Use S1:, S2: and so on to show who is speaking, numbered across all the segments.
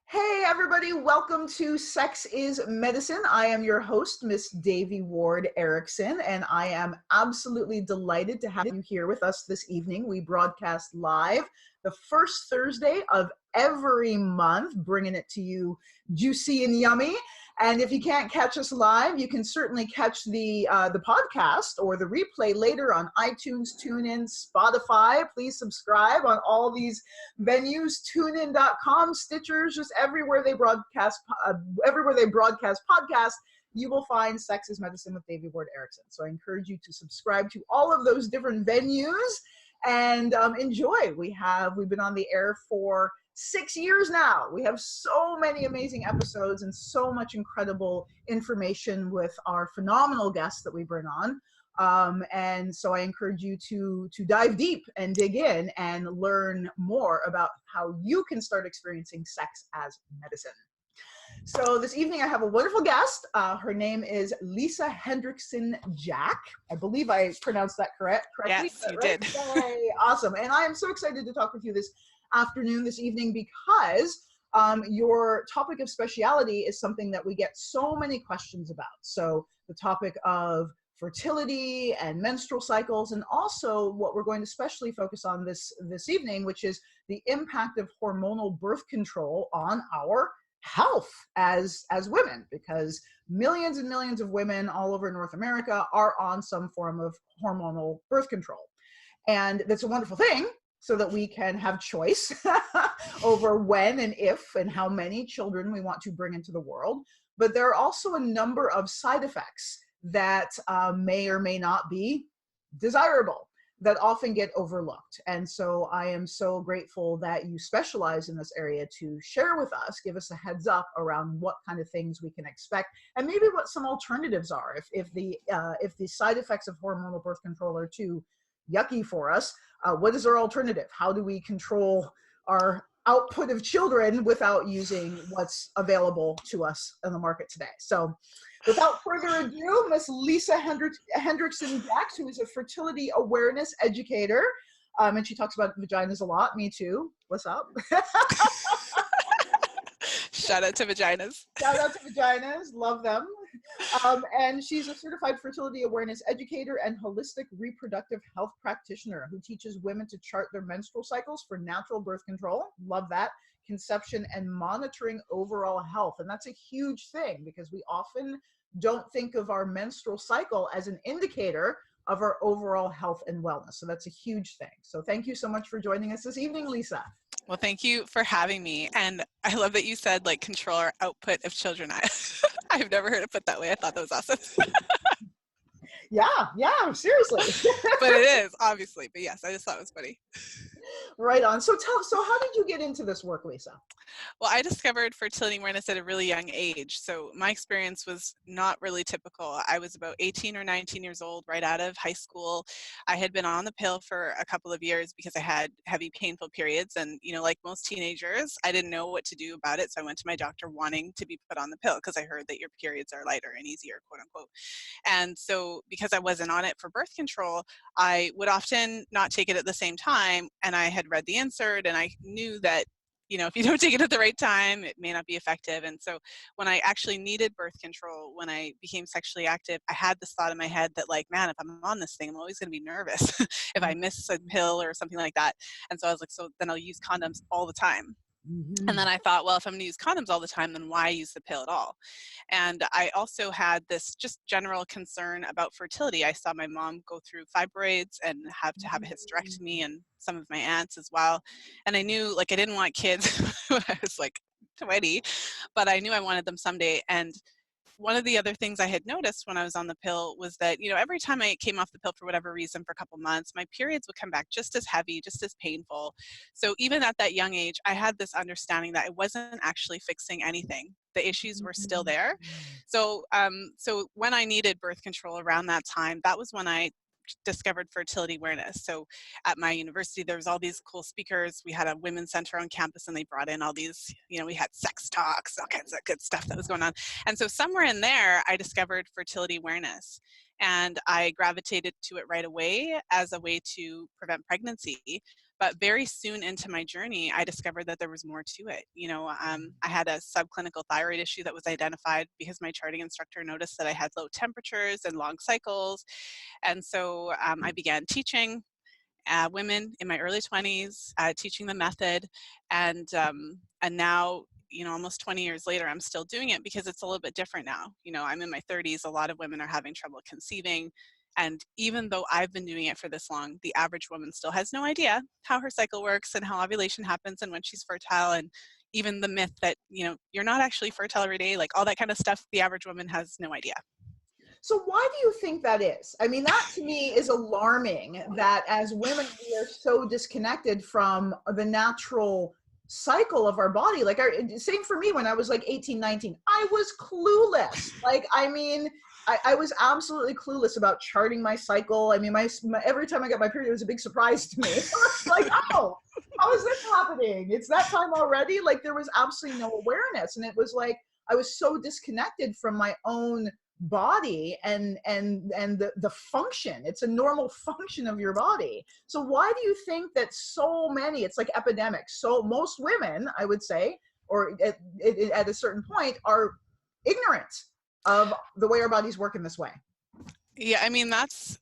S1: Hey everybody, welcome to Sex is Medicine. I am your host, Miss Devi Ward Erickson, and I am absolutely delighted to have you here with us this evening. We broadcast live the first Thursday of every month, bringing it to you juicy and yummy. And if you can't catch us live, you can certainly catch the podcast or the replay later on iTunes, TuneIn, Spotify. Please subscribe on all these venues, tunein.com, Stitchers, just everywhere they broadcast podcasts, you will find Sex is Medicine with Devi Ward Erickson. So I encourage you to subscribe to all of those different venues and enjoy. We've been on the air for 6 years now. We have so many amazing episodes and so much incredible information with our phenomenal guests that we bring on. And so I encourage you to dive deep and dig in and learn more about how you can start experiencing sex as medicine. So this evening I have a wonderful guest. Her name is Lisa Hendrickson Jack. I believe I pronounced that correctly.
S2: Yes, you did.
S1: Yay, awesome. And I am so excited to talk with you this evening, because your topic of speciality is something that we get so many questions about. So the topic of fertility and menstrual cycles, and also what we're going to especially focus on this evening, which is the impact of hormonal birth control on our health as women, because millions and millions of women all over North America are on some form of hormonal birth control. And that's a wonderful thing, so that we can have choice over when and if and how many children we want to bring into the world. But there are also a number of side effects that may or may not be desirable, that often get overlooked. And so I am so grateful that you specialize in this area to share with us, give us a heads up around what kind of things we can expect, and maybe what some alternatives are. If the side effects of hormonal birth control are too yucky for us, what is our alternative? How do we control our output of children without using what's available to us in the market today? So without further ado, Miss Lisa Hendrickson Jack, who is a fertility awareness educator, and she talks about vaginas a lot. Me too. What's up?
S2: Shout out to vaginas.
S1: Shout out to vaginas. Love them. And she's a certified fertility awareness educator and holistic reproductive health practitioner who teaches women to chart their menstrual cycles for natural birth control. Love that. Conception and monitoring overall health. And that's a huge thing, because we often don't think of our menstrual cycle as an indicator of our overall health and wellness. So that's a huge thing. So thank you so much for joining us this evening, Lisa.
S2: Well, thank you for having me. And I love that you said, like, control our output of children. I've never heard it put that way. I thought that was awesome.
S1: Yeah, seriously.
S2: But it is, obviously. But yes, I just thought it was funny.
S1: Right on. So how did you get into this work, Lisa?
S2: Well, I discovered fertility awareness at a really young age. So my experience was not really typical. I was about 18 or 19 years old, right out of high school. I had been on the pill for a couple of years because I had heavy, painful periods. And, you know, like most teenagers, I didn't know what to do about it. So I went to my doctor wanting to be put on the pill because I heard that your periods are lighter and easier, quote unquote. And so because I wasn't on it for birth control, I would often not take it at the same time. And I had read the insert and I knew that, you know, if you don't take it at the right time, it may not be effective. And so when I actually needed birth control, when I became sexually active, I had this thought in my head that, like, man, if I'm on this thing, I'm always going to be nervous if I miss a pill or something like that. And so I was like, so then I'll use condoms all the time.
S1: Mm-hmm.
S2: And then I thought, well, if I'm going to use condoms all the time, then why use the pill at all? And I also had this just general concern about fertility. I saw my mom go through fibroids and have to have a hysterectomy, and some of my aunts as well. And I knew, like, I didn't want kids when I was like 20, but I knew I wanted them someday. And one of the other things I had noticed when I was on the pill was that, you know, every time I came off the pill for whatever reason for a couple months, my periods would come back just as heavy, just as painful. So even at that young age, I had this understanding that I wasn't actually fixing anything. The issues were still there. So when I needed birth control around that time, that was when I discovered fertility awareness. So at my university, there was all these cool speakers. We had a women's center on campus, and they brought in all these, you know, we had sex talks, all kinds of good stuff that was going on. And so somewhere in there, I discovered fertility awareness. And I gravitated to it right away as a way to prevent pregnancy. But very soon into my journey, I discovered that there was more to it. I had a subclinical thyroid issue that was identified because my charting instructor noticed that I had low temperatures and long cycles. And so I began teaching women in my early 20s, teaching the method. And now, almost 20 years later, I'm still doing it because it's a little bit different now. I'm in my 30s. A lot of women are having trouble conceiving. And even though I've been doing it for this long, the average woman still has no idea how her cycle works and how ovulation happens and when she's fertile. And even the myth that, you're not actually fertile every day, like all that kind of stuff, the average woman has no idea.
S1: So why do you think that is? I mean, that to me is alarming, that as women, we are so disconnected from the natural cycle of our body. Like, same for me when I was like 18, 19, I was clueless. Like, I mean, I was absolutely clueless about charting my cycle. I mean, my every time I got my period, it was a big surprise to me. I was like, oh, how is this happening? It's that time already? Like, there was absolutely no awareness. And it was like, I was so disconnected from my own body and the function. It's a normal function of your body. So why do you think that so many, it's like epidemic, so most women, I would say, or at a certain point, are ignorant of the way our bodies work in this way?
S2: Yeah, I mean, that's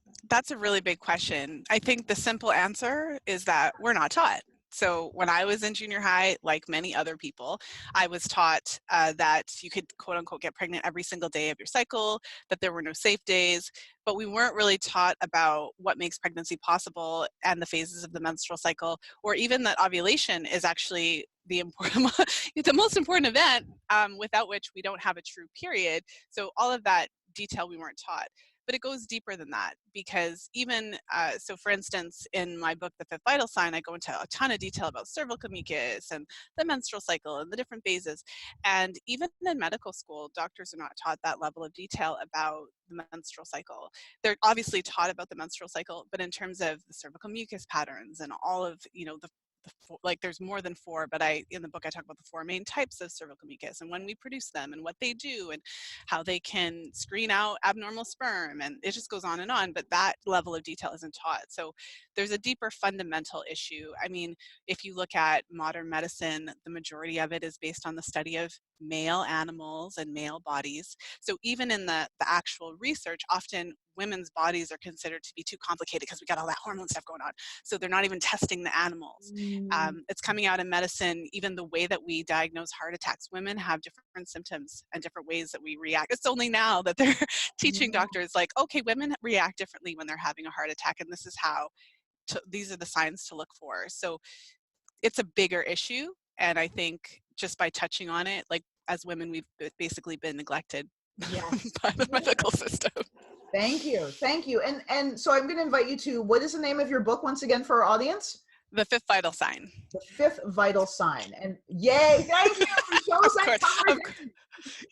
S2: a really big question. I think the simple answer is that we're not taught. So when I was in junior high, like many other people, I was taught that you could, quote unquote, get pregnant every single day of your cycle, that there were no safe days, but we weren't really taught about what makes pregnancy possible and the phases of the menstrual cycle, or even that ovulation is actually the most important event, without which we don't have a true period. So all of that detail we weren't taught. But it goes deeper than that, because even, so for instance, in my book, The Fifth Vital Sign, I go into a ton of detail about cervical mucus and the menstrual cycle and the different phases. And even in medical school, doctors are not taught that level of detail about the menstrual cycle. They're obviously taught about the menstrual cycle, but in terms of the cervical mucus patterns and all of, like there's more than four, but in the book I talk about the four main types of cervical mucus and when we produce them and what they do and how they can screen out abnormal sperm, and it just goes on and on, but that level of detail isn't taught. So there's a deeper fundamental issue. I mean, if you look at modern medicine, the majority of it is based on the study of male animals and male bodies. So even in the actual research, often women's bodies are considered to be too complicated because we got all that hormone stuff going on. So they're not even testing the animals. It's coming out in medicine, even the way that we diagnose heart attacks. Women have different symptoms and different ways that we react. It's only now that they're teaching doctors like, okay, women react differently when they're having a heart attack, and this is how, these are the signs to look for. So it's a bigger issue. And I think just by touching on it, like as women, we've basically been neglected by the medical system.
S1: Thank you. Thank you. And so I'm going to invite you to, what is the name of your book once again for our audience?
S2: The Fifth Vital Sign.
S1: The Fifth Vital Sign. And yay, thank you for showing us that cover.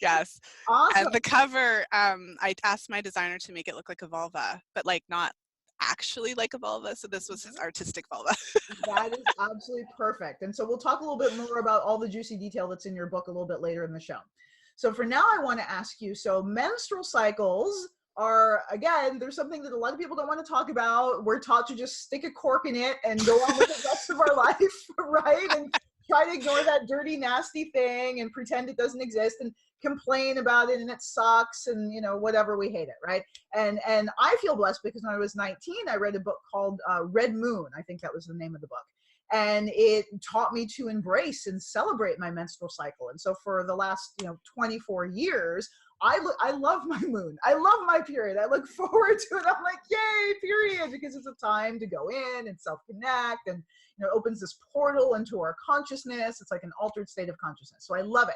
S2: Yes.
S1: Awesome.
S2: And the cover, I asked my designer to make it look like a vulva, but like not actually like a vulva. So this was his artistic vulva.
S1: That is absolutely perfect. And so we'll talk a little bit more about all the juicy detail that's in your book a little bit later in the show. So for now, I want to ask you, so menstrual cycles are, again, there's something that a lot of people don't want to talk about. We're taught to just stick a cork in it and go on with the rest of our life, right? And try to ignore that dirty, nasty thing and pretend it doesn't exist and complain about it and it sucks and, you know, whatever, we hate it, right? And I feel blessed because when I was 19, I read a book called Red Moon. I think that was the name of the book. And it taught me to embrace and celebrate my menstrual cycle. And so for the last, 24 years, I love my moon. I love my period. I look forward to it. I'm like, yay, period, because it's a time to go in and self-connect, and it opens this portal into our consciousness. It's like an altered state of consciousness. So I love it.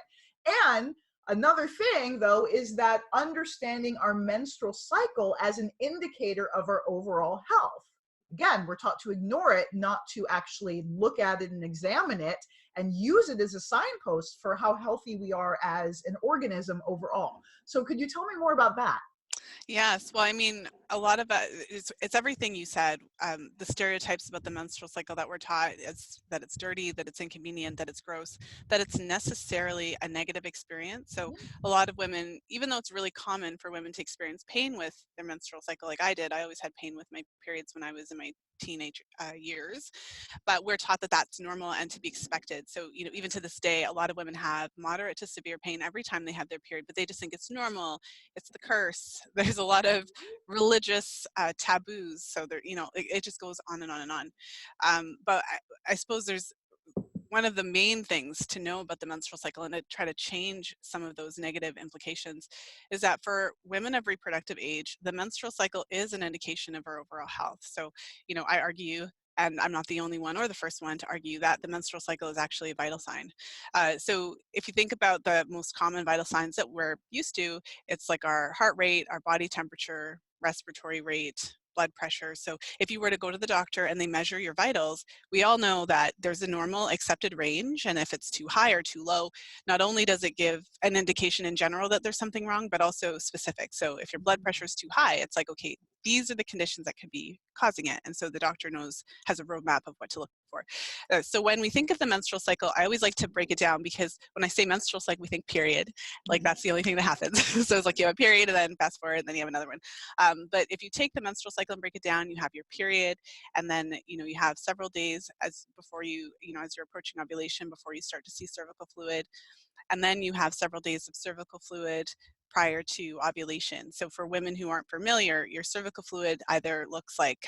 S1: And another thing, though, is that understanding our menstrual cycle as an indicator of our overall health. Again, we're taught to ignore it, not to actually look at it and examine it and use it as a signpost for how healthy we are as an organism overall. So could you tell me more about that?
S2: Yes. Well, I mean, a lot of it's everything you said. The stereotypes about the menstrual cycle that we're taught is that it's dirty, that it's inconvenient, that it's gross, that it's necessarily a negative experience. So a lot of women, even though it's really common for women to experience pain with their menstrual cycle, like I did, I always had pain with my periods when I was in my teenage years, but we're taught that that's normal and to be expected. So, you know, even to this day, a lot of women have moderate to severe pain every time they have their period, but they just think it's normal. It's the curse. There's a lot of religious taboos. So there, you know, it just goes on and on and on. But I suppose there's one of the main things to know about the menstrual cycle and to try to change some of those negative implications is that for women of reproductive age, the menstrual cycle is an indication of our overall health. So, you know, I argue, and I'm not the only one or the first one to argue, that the menstrual cycle is actually a vital sign. So if you think about the most common vital signs that we're used to, it's like our heart rate, our body temperature, respiratory rate, blood pressure. So if you were to go to the doctor and they measure your vitals, we all know that there's a normal accepted range, and if it's too high or too low, not only does it give an indication in general that there's something wrong, but also specific. So if your blood pressure is too high, it's like, okay, these are the conditions that could be causing it. And so the doctor has a roadmap of what to look for. So when we think of the menstrual cycle, I always like to break it down, because when I say menstrual cycle, we think period, like that's the only thing that happens. So it's like you have a period and then fast forward and then you have another one. But if you take the menstrual cycle and break it down, you have your period, and then, you know, you have several days as you're approaching ovulation before you start to see cervical fluid. And then you have several days of cervical fluid prior to ovulation. So for women who aren't familiar, your cervical fluid either looks like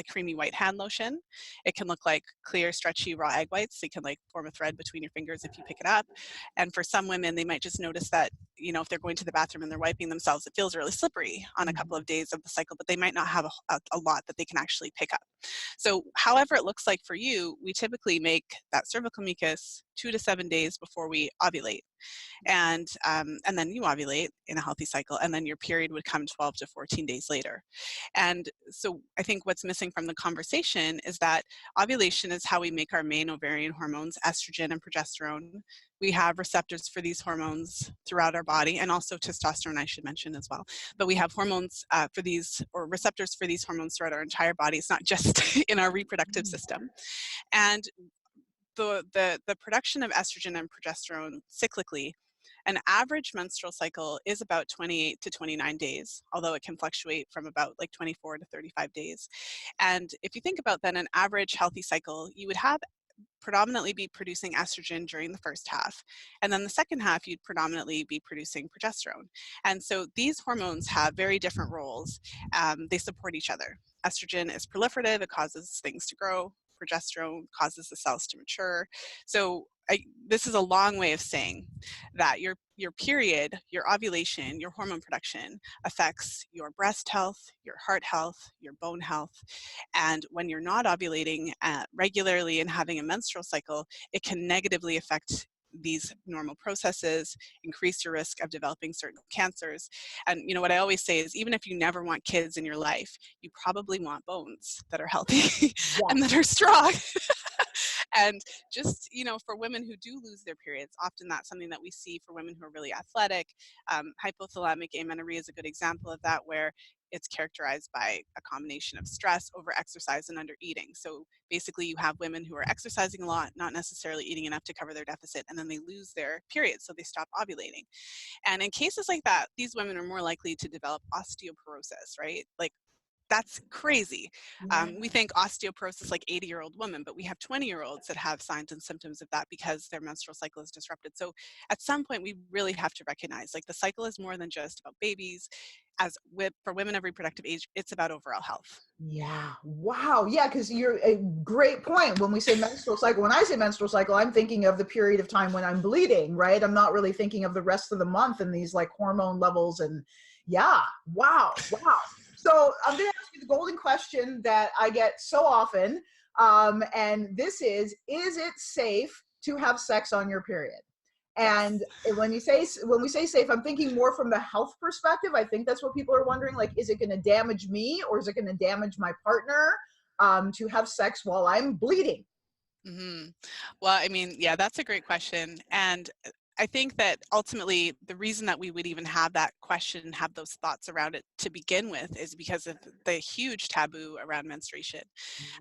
S2: creamy white hand lotion. It can look like clear, stretchy, raw egg whites. So you can like form a thread between your fingers if you pick it up. And for some women, they might just notice that, you know, if they're going to the bathroom and they're wiping themselves, it feels really slippery on a couple of days of the cycle, but they might not have a lot that they can actually pick up. So however it looks like for you, we typically make that cervical mucus 2 to 7 days before we ovulate. And then you ovulate in a healthy cycle, and then your period would come 12 to 14 days later. And so I think what's missing from the conversation is that ovulation is how we make our main ovarian hormones, estrogen and progesterone. We have receptors for these hormones throughout our body, and also testosterone, I should mention as well. But we have hormones for these, or receptors for these hormones throughout our entire body. It's not just in our reproductive system. And the production of estrogen and progesterone cyclically, an average menstrual cycle is about 28 to 29 days, although it can fluctuate from about like 24 to 35 days. And if you think about then an average healthy cycle, you would have predominantly be producing estrogen during the first half. And then the second half, you'd predominantly be producing progesterone. And so these hormones have very different roles. They support each other. Estrogen is proliferative, it causes things to grow. Progesterone causes the cells to mature. So this is a long way of saying that your period, your ovulation, your hormone production affects your breast health, your heart health, your bone health. And when you're not ovulating regularly and having a menstrual cycle, it can negatively affect these normal processes, increase your risk of developing certain cancers. And you know what I always say is, even if you never want kids in your life, you probably want bones that are healthy and that are strong. And just, you know, for women who do lose their periods, often that's something that we see for women who are really athletic. Hypothalamic amenorrhea is a good example of that, where it's characterized by a combination of stress, over exercise, and under eating. So basically you have women who are exercising a lot, not necessarily eating enough to cover their deficit, and then they lose their periods, so they stop ovulating. And in cases like that, these women are more likely to develop osteoporosis, right? Like, that's crazy. We think osteoporosis like 80-year-old women, but we have 20-year-olds that have signs and symptoms of that because their menstrual cycle is disrupted. So at some point, we really have to recognize, like, the cycle is more than just about babies. For women of reproductive age, it's about overall health.
S1: Yeah. Wow. Yeah, because you're a great point. When we say menstrual cycle, when I say menstrual cycle, I'm thinking of the period of time when I'm bleeding, right? I'm not really thinking of the rest of the month and these like hormone levels. And yeah. Wow. Wow. So I'm going to ask you the golden question that I get so often. And this is it safe to have sex on your period? And when we say safe, I'm thinking more from the health perspective. I think that's what people are wondering. Like, is it going to damage me, or is it going to damage my partner to have sex while I'm bleeding?
S2: Mm-hmm. Well, I mean, yeah, that's a great question. And I think that ultimately the reason that we would even have that question, have those thoughts around it to begin with, is because of the huge taboo around menstruation.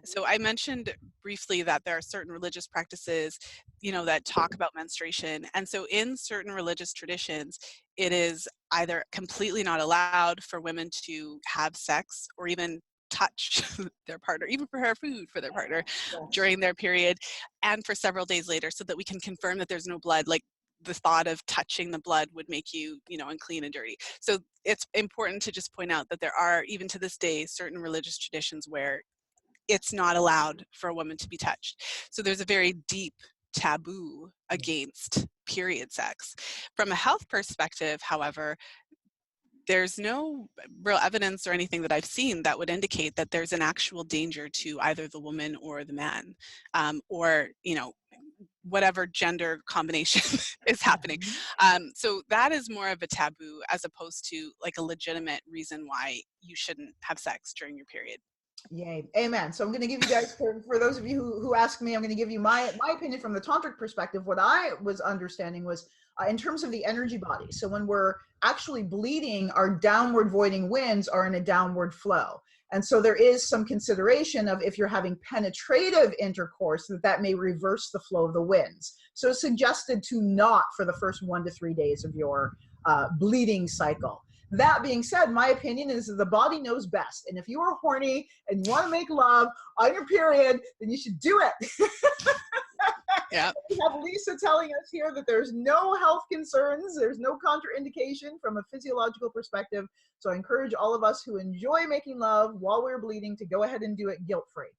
S2: So I mentioned briefly that there are certain religious practices, you know, that talk about menstruation. And so in certain religious traditions, it is either completely not allowed for women to have sex, or even touch their partner, even prepare food for their partner
S1: Yes.
S2: during their period and for several days later, so that we can confirm that there's no blood. Like, the thought of touching the blood would make you, unclean and dirty. So it's important to just point out that there are, even to this day, certain religious traditions where it's not allowed for a woman to be touched. So there's a very deep taboo against period sex. From a health perspective, however, there's no real evidence or anything that I've seen that would indicate that there's an actual danger to either the woman or the man, or, whatever gender combination is happening. So that is more of a taboo as opposed to like a legitimate reason why you shouldn't have sex during your period.
S1: Yay. Amen. So I'm going to give you guys, for those of you who ask me, I'm going to give you my opinion from the tantric perspective. What I was understanding was in terms of the energy body. So when we're actually bleeding, our downward voiding winds are in a downward flow. And so there is some consideration of, if you're having penetrative intercourse, that may reverse the flow of the winds. So it's suggested to not for the first 1 to 3 days of your bleeding cycle. That being said, my opinion is that the body knows best. And if you are horny and you want to make love on your period, then you should do it.
S2: Yeah.
S1: We have Lisa telling us here that there's no health concerns. There's no contraindication from a physiological perspective. So I encourage all of us who enjoy making love while we're bleeding to go ahead and do it guilt-free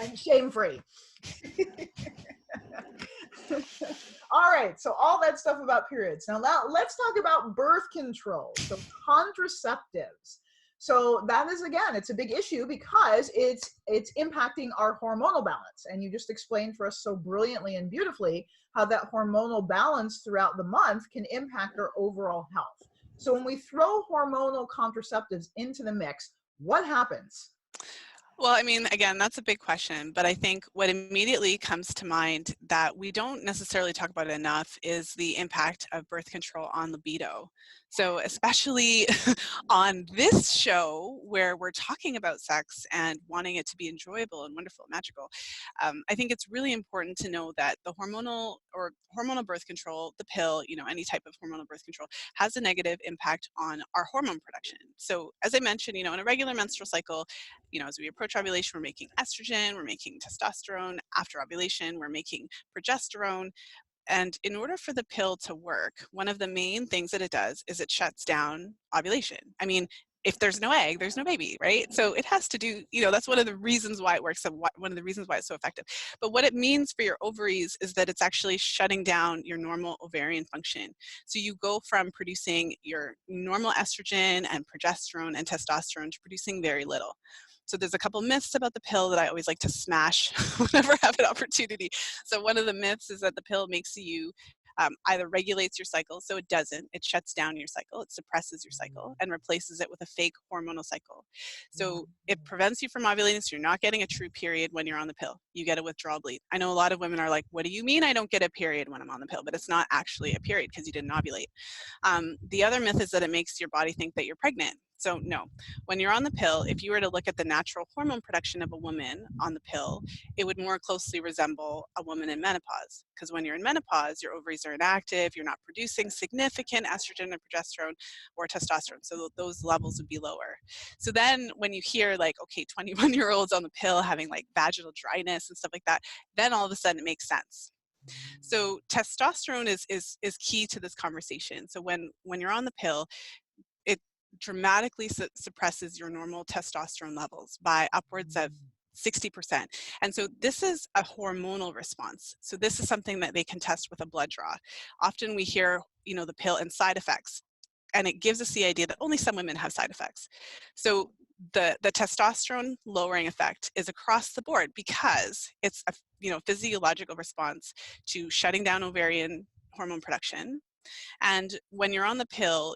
S1: and shame-free. All right, so all that stuff about periods. Now let's talk about birth control, so contraceptives. So that is, again, it's a big issue because it's impacting our hormonal balance. And you just explained for us so brilliantly and beautifully how that hormonal balance throughout the month can impact our overall health. So when we throw hormonal contraceptives into the mix, what happens?
S2: Well, I mean, again, that's a big question, but I think what immediately comes to mind that we don't necessarily talk about enough is the impact of birth control on libido. So especially on this show where we're talking about sex and wanting it to be enjoyable and wonderful and magical, I think it's really important to know that the hormonal birth control, the pill, any type of hormonal birth control, has a negative impact on our hormone production. So as I mentioned, in a regular menstrual cycle, as we approach ovulation, we're making estrogen, we're making testosterone. After ovulation, we're making progesterone. And in order for the pill to work, one of the main things that it does is it shuts down ovulation. I mean, if there's no egg, there's no baby, right? So it has to do, that's one of the reasons why it works and one of the reasons why it's so effective. But what it means for your ovaries is that it's actually shutting down your normal ovarian function. So you go from producing your normal estrogen and progesterone and testosterone to producing very little. So there's a couple myths about the pill that I always like to smash whenever I have an opportunity. So one of the myths is that the pill makes you either regulates your cycle. So it doesn't. It shuts down your cycle. It suppresses your cycle and replaces it with a fake hormonal cycle. So it prevents you from ovulating. So you're not getting a true period when you're on the pill. You get a withdrawal bleed. I know a lot of women are like, what do you mean I don't get a period when I'm on the pill? But it's not actually a period because you didn't ovulate. The other myth is that it makes your body think that you're pregnant. So no, when you're on the pill, if you were to look at the natural hormone production of a woman on the pill, it would more closely resemble a woman in menopause. Because when you're in menopause, your ovaries are inactive, you're not producing significant estrogen and progesterone or testosterone. So those levels would be lower. So then when you hear like, okay, 21-year-olds on the pill having like vaginal dryness and stuff like that, then all of a sudden it makes sense. So testosterone is key to this conversation. So when you're on the pill, it dramatically suppresses your normal testosterone levels by upwards of 60%. And so this is a hormonal response. So this is something that they can test with a blood draw. Often we hear, the pill and side effects, and it gives us the idea that only some women have side effects. So the testosterone lowering effect is across the board because it's a physiological response to shutting down ovarian hormone production. And when you're on the pill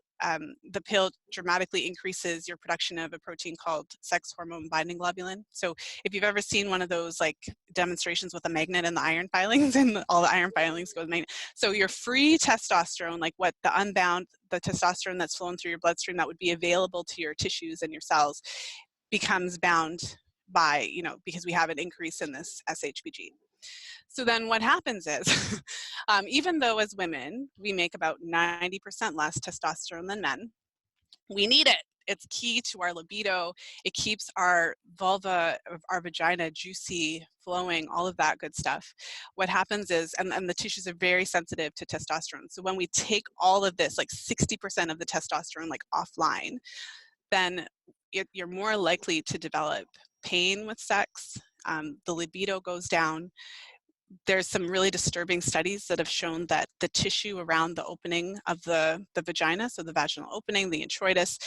S2: dramatically increases your production of a protein called sex hormone binding globulin. So if you've ever seen one of those like demonstrations with a magnet and the iron filings, and all the iron filings go with the magnet. So your free testosterone, like the testosterone that's flowing through your bloodstream that would be available to your tissues and your cells, becomes bound by, because we have an increase in this SHBG. So then what happens is, even though as women, we make about 90% less testosterone than men, we need it it's key to our libido. It keeps our vulva, our vagina juicy, flowing, all of that good stuff. What happens is, and the tissues are very sensitive to testosterone. So when we take all of this, like 60% of the testosterone, like offline, then you're more likely to develop pain with sex. The libido goes down. There's some really disturbing studies that have shown that the tissue around the opening of the vagina, so the vaginal opening, the introitus,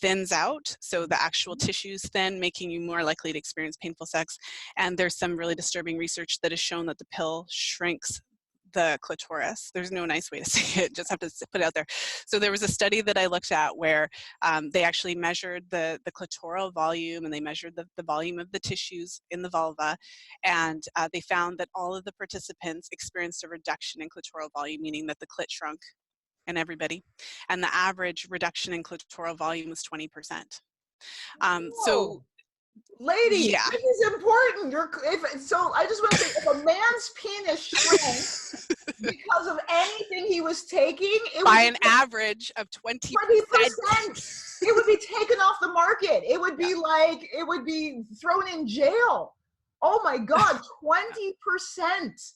S2: thins out. So the actual tissues thin, making you more likely to experience painful sex. And there's some really disturbing research that has shown that the pill shrinks the clitoris. There's no nice way to say it, just have to put it out there. So there was a study that I looked at where they actually measured the clitoral volume, and they measured the volume of the tissues in the vulva, and they found that all of the participants experienced a reduction in clitoral volume, meaning that the clit shrunk in everybody, and the average reduction in clitoral volume was 20%. So
S1: ladies,
S2: yeah.
S1: this is important. So I just want to say, if a man's penis shrank because of anything he was taking, it
S2: by
S1: would
S2: an average of 20%.
S1: It would be taken off the market. It would be like, it would be thrown in jail. Oh my God, 20%.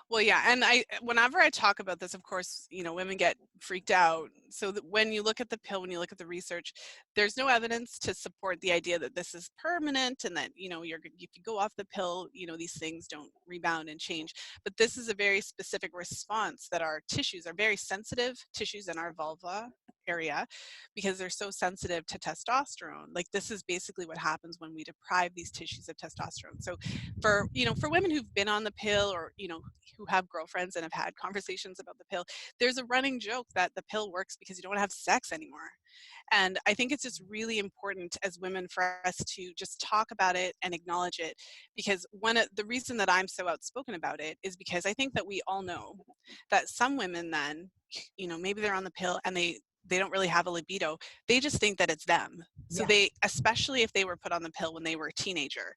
S2: Well, yeah, and whenever I talk about this, of course, women get freaked out. So that when you look at the pill, when you look at the research, there's no evidence to support the idea that this is permanent and that, if you go off the pill, these things don't rebound and change. But this is a very specific response that our tissues are very sensitive tissues in our vulva area, because they're so sensitive to testosterone. Like, this is basically what happens when we deprive these tissues of testosterone. So for women who've been on the pill, or who have girlfriends and have had conversations about the pill, there's a running joke that the pill works because you don't have sex anymore. And I think it's just really important as women for us to just talk about it and acknowledge it, because the reason that I'm so outspoken about it is because I think that we all know that some women then, maybe they're on the pill and they don't really have a libido. They just think that it's them. So they, especially if they were put on the pill when they were a teenager.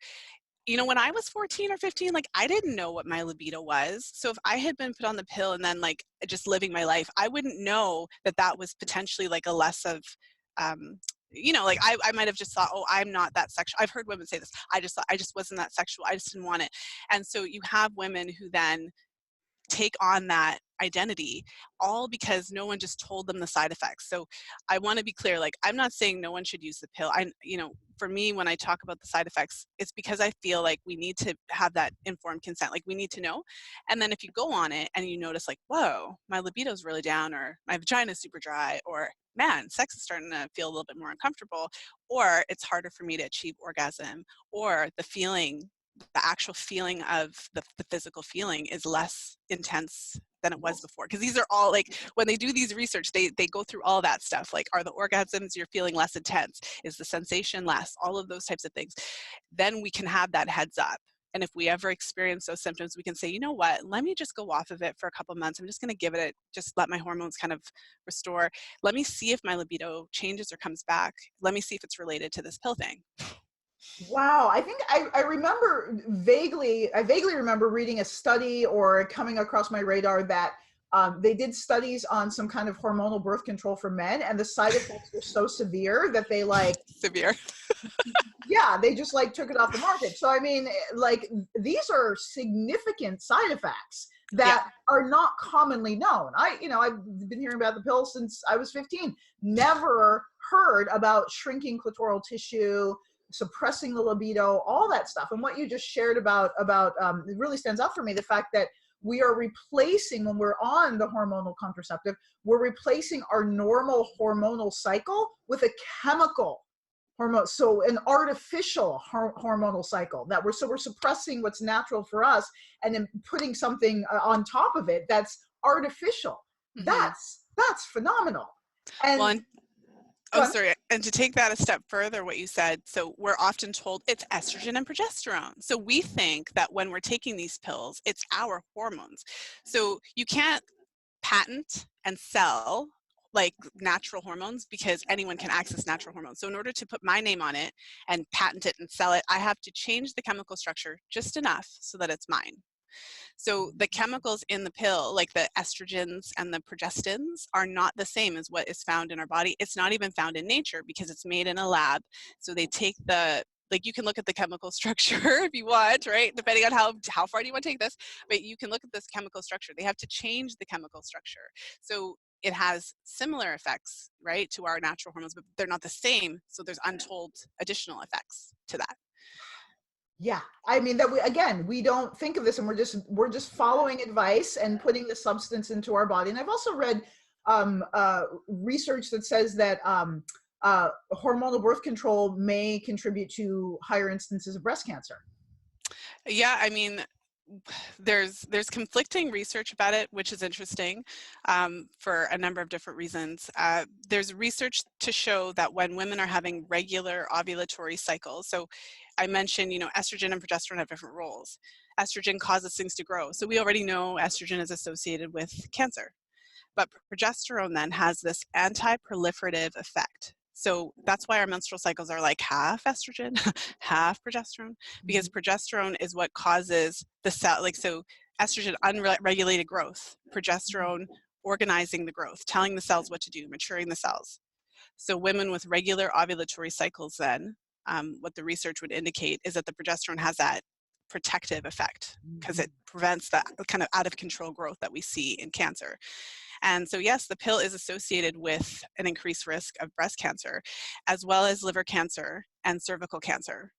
S2: When I was 14 or 15, like, I didn't know what my libido was. So if I had been put on the pill and then, like, just living my life, I wouldn't know that that was potentially like a less of, like, I might have just thought, oh, I'm not that sexual. I've heard women say this. I just thought I just wasn't that sexual. I just didn't want it. And so you have women who then take on that identity, all because no one just told them the side effects. So I want to be clear, like, I'm not saying no one should use the pill. For me, when I talk about the side effects, it's because I feel like we need to have that informed consent. Like, we need to know. And then if you go on it and you notice, like, whoa, my libido's really down, or my vagina's super dry, or man, sex is starting to feel a little bit more uncomfortable, or it's harder for me to achieve orgasm, or the actual feeling of the physical feeling is less intense than it was before. Because these are all, like, when they do these research, they go through all that stuff. Like, are the orgasms you're feeling less intense? Is the sensation less? All of those types of things. Then we can have that heads up. And if we ever experience those symptoms, we can say, you know what, let me just go off of it for a couple of months. I'm just going to give it, just let my hormones kind of restore. Let me see if my libido changes or comes back. Let me see if it's related to this pill thing.
S1: Wow, I think I remember vaguely remember reading a study or coming across my radar that they did studies on some kind of hormonal birth control for men, and the side effects were so severe that they
S2: severe.
S1: Yeah, they just like took it off the market. So I mean, like, these are significant side effects that are not commonly known. I've been hearing about the pill since I was 15. Never heard about shrinking clitoral tissue, suppressing the libido, all that stuff. And what you just shared about it really stands out for me, the fact that we are replacing, when we're on the hormonal contraceptive, we're replacing our normal hormonal cycle with a chemical hormone, so an artificial hormonal cycle that we're suppressing what's natural for us and then putting something on top of it that's artificial. Mm-hmm. That's phenomenal. And
S2: sorry. And to take that a step further, what you said, so we're often told it's estrogen and progesterone. So we think that when we're taking these pills, it's our hormones. So you can't patent and sell like natural hormones, because anyone can access natural hormones. So in order to put my name on it and patent it and sell it, I have to change the chemical structure just enough so that it's mine. So the chemicals in the pill, like the estrogens and the progestins, are not the same as what is found in our body. It's not even found in nature because it's made in a lab. So they take the, like, you can look at the chemical structure if you want, right? Depending on how far do you want to take this, but you can look at this chemical structure. They have to change the chemical structure. So it has similar effects, right, to our natural hormones, but they're not the same. So there's untold additional effects to that.
S1: Yeah, I mean that we don't think of this, and we're just following advice and putting the substance into our body. And I've also read research that says that hormonal birth control may contribute to higher instances of breast cancer.
S2: Yeah, I mean, there's conflicting research about it, which is interesting for a number of different reasons. There's research to show that when women are having regular ovulatory cycles, so I mentioned, you know, estrogen and progesterone have different roles. Estrogen causes things to grow. So we already know estrogen is associated with cancer. But progesterone then has this anti-proliferative effect. So that's why our menstrual cycles are like half estrogen, half progesterone, because progesterone is what causes the cell, like, so estrogen, unregulated growth, progesterone organizing the growth, telling the cells what to do, maturing the cells. So women with regular ovulatory cycles then, what the research would indicate is that the progesterone has that protective effect because it prevents that kind of out of control growth that we see in cancer. And so yes, the pill is associated with an increased risk of breast cancer, as well as liver cancer and cervical cancer.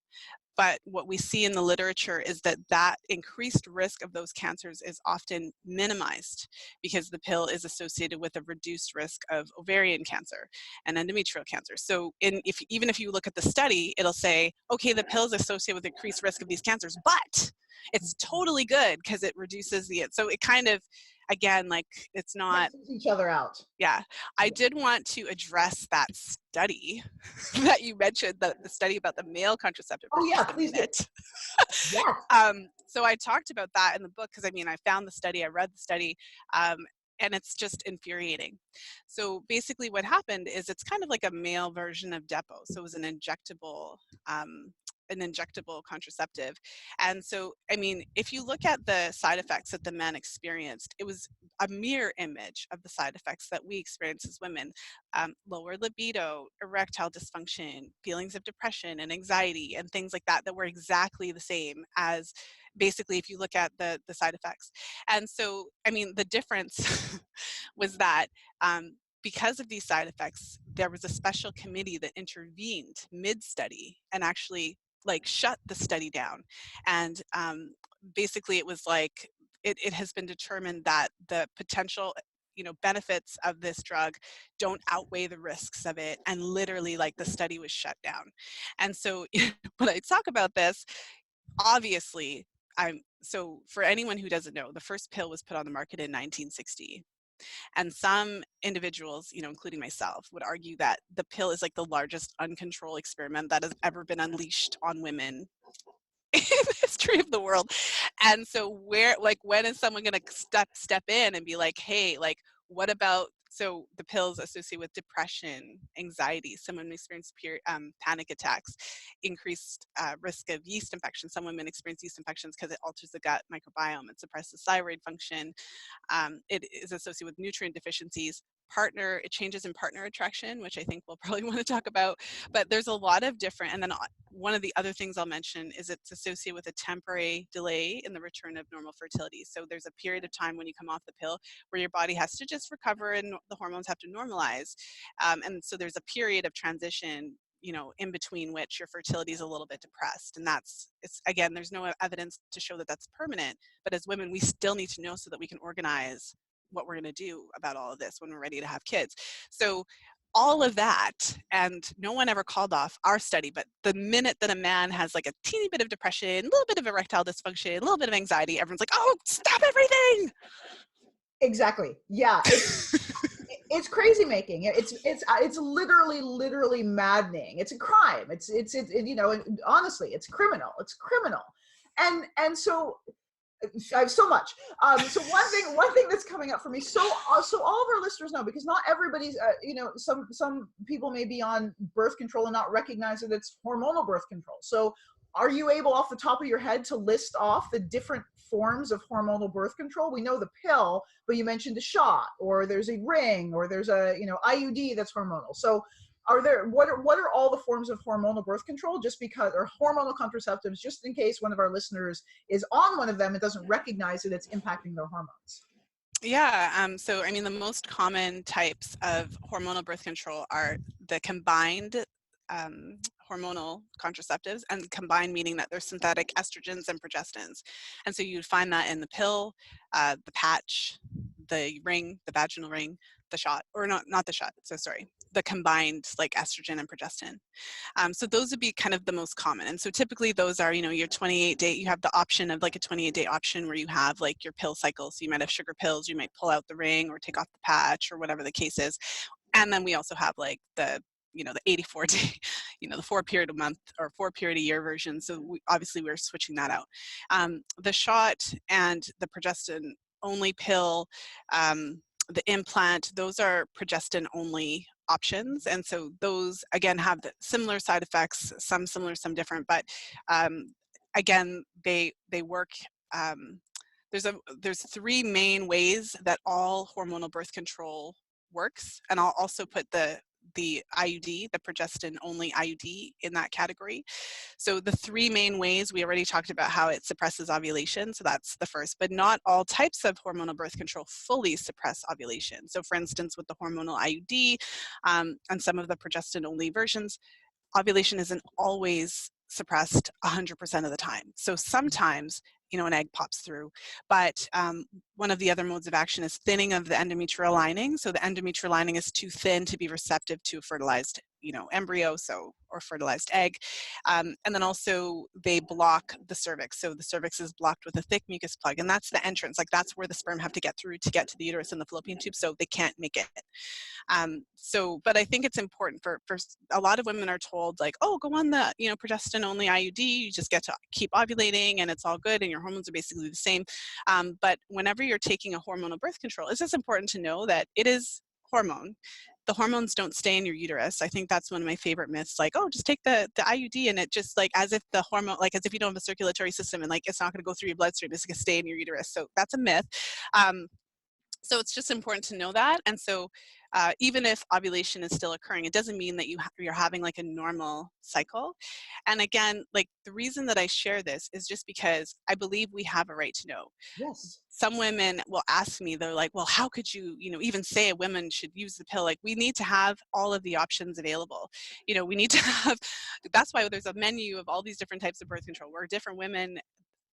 S2: But what we see in the literature is that that increased risk of those cancers is often minimized because the pill is associated with a reduced risk of ovarian cancer and endometrial cancer. So even if you look at the study, it'll say, okay, the pill is associated with increased risk of these cancers, but it's totally good because it reduces so it kind of, again, like, it's not
S1: each other out.
S2: Yeah, I did want to address that study that you mentioned, the study about the male contraceptive.
S1: Oh yeah, please do. Yeah.
S2: So I talked about that in the book because, I mean, I found the study, I read the study, and it's just infuriating. So basically what happened is it's kind of like a male version of Depo. So it was an injectable contraceptive. And so, I mean, if you look at the side effects that the men experienced, it was a mirror image of the side effects that we experience as women. Lower libido, erectile dysfunction, feelings of depression and anxiety, and things like that, that were exactly the same as basically if you look at the side effects. And so, I mean, the difference was that because of these side effects, there was a special committee that intervened mid-study and actually like shut the study down. And basically it was like, it has been determined that the potential, you know, benefits of this drug don't outweigh the risks of it, and literally, like, the study was shut down. And so when I talk about this, obviously, so for anyone who doesn't know, the first pill was put on the market in 1960. And some individuals, you know, including myself, would argue that the pill is like the largest uncontrolled experiment that has ever been unleashed on women in the history of the world. And so when is someone going to step in and be like, hey, like, what about, so the pills associated with depression, anxiety, some women experience panic attacks, increased risk of yeast infections. Some women experience yeast infections because it alters the gut microbiome and suppresses thyroid function. It is associated with nutrient deficiencies. It changes in partner attraction, which I think we'll probably want to talk about. But there's a lot of different, and then one of the other things I'll mention is it's associated with a temporary delay in the return of normal fertility. So there's a period of time when you come off the pill where your body has to just recover and the hormones have to normalize. And so there's a period of transition, you know, in between which your fertility is a little bit depressed. And again, there's no evidence to show that that's permanent, but as women, we still need to know so that we can organize what we're going to do about all of this when we're ready to have kids. So all of that, and no one ever called off our study, but the minute that a man has like a teeny bit of depression, a little bit of erectile dysfunction, a little bit of anxiety, everyone's like, oh, stop everything.
S1: Exactly. Yeah. It's crazy making. It's literally maddening. It's a crime. It's you know, honestly, it's criminal. It's criminal. And so I have so much. So one thing that's coming up for me. So all of our listeners know, because not everybody's, you know, some people may be on birth control and not recognize that it's hormonal birth control. So are you able off the top of your head to list off the different forms of hormonal birth control? We know the pill, but you mentioned a shot, or there's a ring, or there's a, you know, IUD that's hormonal. So what are all the forms of hormonal birth control, just because, or hormonal contraceptives, just in case one of our listeners is on one of them and doesn't recognize that it's impacting their hormones?
S2: Yeah, so I mean, the most common types of hormonal birth control are the combined hormonal contraceptives, and combined meaning that they're synthetic estrogens and progestins. And so you'd find that in the pill, the patch, the ring, the vaginal ring, the shot, or not the shot, so sorry, the combined like estrogen and progestin. So those would be kind of the most common. And so typically those are, you know, your 28-day, you have the option of like a 28-day option where you have like your pill cycle. So you might have sugar pills, you might pull out the ring or take off the patch or whatever the case is. And then we also have like the, you know, the 84-day, you know, the 4 period a month or 4 period a year version. So obviously we're switching that out. The shot and the progestin only pill, the implant, those are progestin only options. And so those again have similar side effects, some similar, some different, but again, they work. There's 3 main ways that all hormonal birth control works. And I'll also put the IUD, the progestin only IUD, in that category. So the 3 main ways, we already talked about how it suppresses ovulation. So that's the first, but not all types of hormonal birth control fully suppress ovulation. So for instance, with the hormonal IUD and some of the progestin only versions, ovulation isn't always suppressed 100% of the time. So sometimes, you know, an egg pops through, but one of the other modes of action is thinning of the endometrial lining. So the endometrial lining is too thin to be receptive to a fertilized, you know, embryo, so, or fertilized egg. And then also they block the cervix. So the cervix is blocked with a thick mucus plug, and that's the entrance. Like that's where the sperm have to get through to get to the uterus and the fallopian tube, so they can't make it. But I think it's important for a lot of women are told like, oh, go on the, you know, progestin only IUD, you just get to keep ovulating and it's all good and your hormones are basically the same. But whenever you're taking a hormonal birth control, it's just important to know that it is hormone. The hormones don't stay in your uterus. I think that's one of my favorite myths, like, oh, just take the IUD and it just like, as if the hormone, like as if you don't have a circulatory system and like it's not going to go through your bloodstream, it's going to stay in your uterus. So that's a myth. So it's just important to know that. And so even if ovulation is still occurring, it doesn't mean that you're having like a normal cycle. And again, like the reason that I share this is just because I believe we have a right to know.
S1: Yes.
S2: Some women will ask me, they're like, well, how could you, you know, even say a woman should use the pill? Like we need to have all of the options available. You know, we need to have, that's why there's a menu of all these different types of birth control where different women,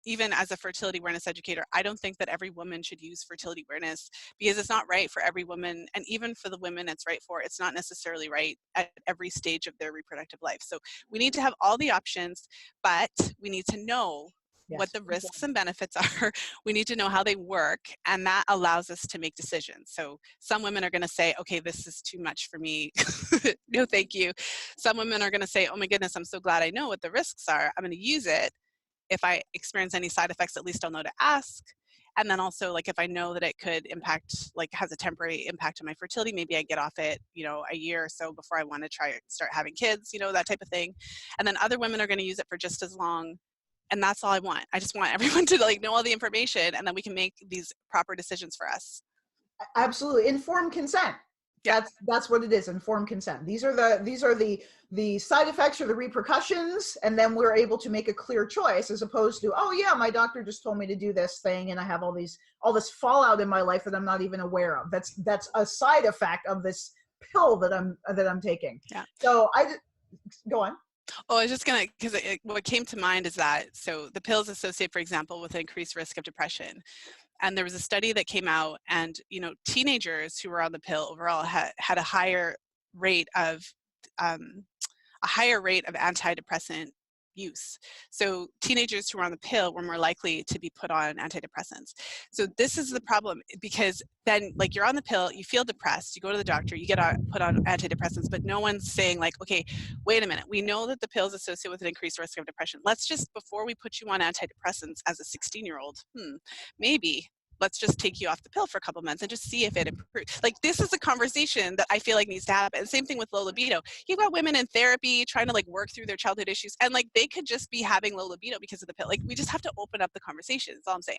S2: even as a fertility awareness educator, I don't think that every woman should use fertility awareness because it's not right for every woman. And even for the women it's right for, it's not necessarily right at every stage of their reproductive life. So we need to have all the options, but we need to know what the risks and benefits are. We need to know how they work, and that allows us to make decisions. So some women are going to say, okay, this is too much for me. No, thank you. Some women are going to say, oh my goodness, I'm so glad I know what the risks are. I'm going to use it. If I experience any side effects, at least I'll know to ask. And then also, like, if I know that it could impact, like has a temporary impact on my fertility, maybe I get off it, you know, a year or so before I want to start having kids, you know, that type of thing. And then other women are going to use it for just as long. And that's all I want. I just want everyone to like know all the information, and then we can make these proper decisions for us.
S1: Absolutely. Informed consent.
S2: Yeah.
S1: That's what it is, informed consent. These are the side effects or the repercussions, and then we're able to make a clear choice, as opposed to, oh yeah, my doctor just told me to do this thing and I have all this fallout in my life that I'm not even aware of. That's a side effect of this pill that I'm taking.
S2: Yeah.
S1: So go on.
S2: Oh, I was just gonna, because what came to mind is that, so the pills associate, for example, with increased risk of depression. And there was a study that came out, and you know, teenagers who were on the pill overall had a higher rate of antidepressant use. So teenagers who were on the pill were more likely to be put on antidepressants. So this is the problem, because then like you're on the pill, you feel depressed, you go to the doctor, you get put on antidepressants, but no one's saying like, okay, wait a minute, we know that the pills associate with an increased risk of depression. Let's just, before we put you on antidepressants as a 16-year-old, maybe let's just take you off the pill for a couple months and just see if it improves. Like, this is a conversation that I feel like needs to happen. Same thing with low libido. You've got women in therapy trying to like work through their childhood issues, and like they could just be having low libido because of the pill. Like, we just have to open up the conversation. That's all I'm saying.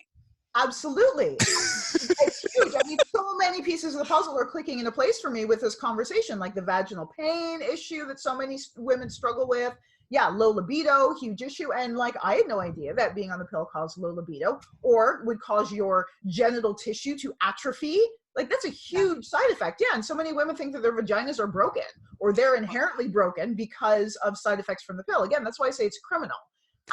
S1: Absolutely. It's huge. I mean, so many pieces of the puzzle are clicking into place for me with this conversation, like the vaginal pain issue that so many women struggle with. Yeah, low libido, huge issue. And like, I had no idea that being on the pill caused low libido or would cause your genital tissue to atrophy. Like, that's a huge side effect. Yeah, and so many women think that their vaginas are broken or they're inherently broken because of side effects from the pill. Again, that's why I say it's criminal.